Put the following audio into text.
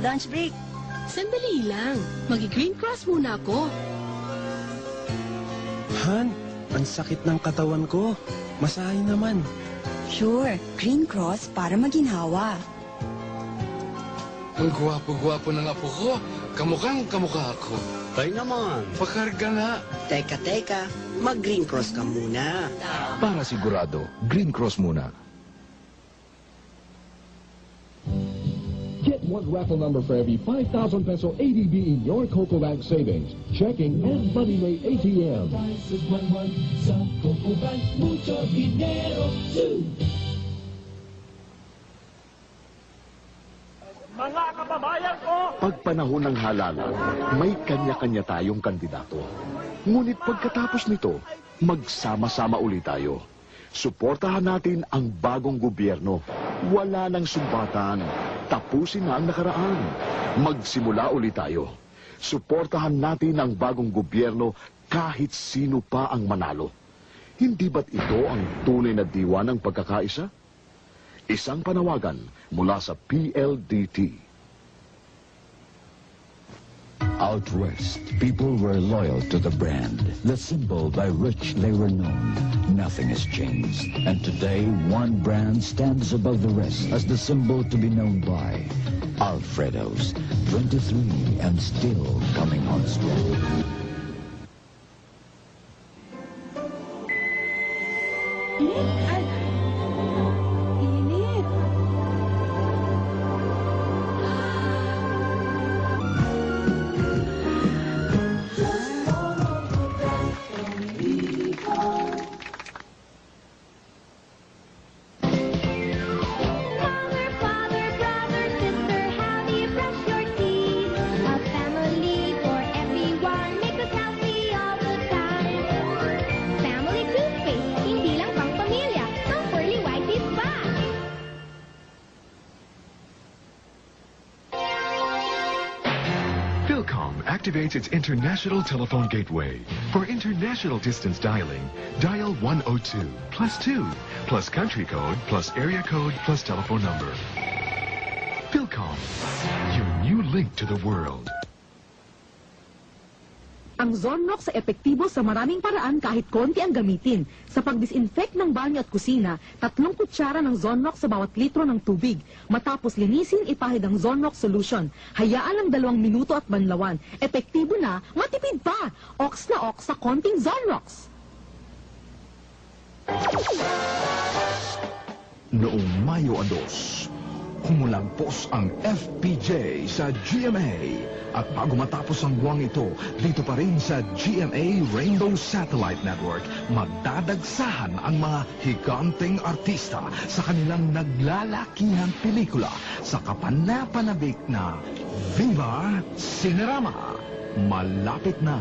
Lunch break. Sandali lang. Mag-green cross muna ako. Han, ang sakit ng katawan ko. Masahe naman. Sure, Green Cross para maginhawa. Ang gwapo-gwapo ng apo ko. Kamukhang kamukha ako. Tayo naman. Pakarga na. Teka, mag-Green Cross ka muna. Para sigurado, Green Cross muna. Get one raffle number for every 5,000 peso ADB in your Coco Bank savings, checking, and Money May ATM. Pag panahon ng halalan, may kanya-kanya tayong kandidato. Ngunit pagkatapos nito, magsama-sama ulit tayo. Suportahan natin ang bagong gobyerno. Wala nang sumbatan. Tapusin na ang nakaraan. Magsimula ulit tayo. Suportahan natin ang bagong gobyerno kahit sino pa ang manalo. Hindi ba't ito ang tunay na diwa ng pagkakaisa? Isang panawagan mula sa PLDT. Out west, people were loyal to the brand, the symbol by which they were known. Nothing has changed. And today, one brand stands above the rest as the symbol to be known by. Alfredo's, 23 and still coming on strong. Philcom activates its international telephone gateway. For international distance dialing, dial 102 plus 2 plus country code plus area code plus telephone number. Philcom, your new link to the world. Ang Zonrox sa epektibo sa maraming paraan kahit konti ang gamitin. Sa pag-disinfect ng banyo at kusina, 3 kutsara ng Zonrox sa bawat litro ng tubig. Matapos linisin, ipahid ang Zonrox solution. Hayaan lang 2 minuto at banlawan. Epektibo na, matipid pa. Ox na ox sa konting Zonrox. Noong Mayo 2, humulagpos ang FPJ sa GMA. At bago matapos ang buwang ito, dito pa rin sa GMA Rainbow Satellite Network, magdadagsahan ang mga higanteng artista sa kanilang naglalakihang pelikula sa kapanapanabik na Viva Cinerama. Malapit na.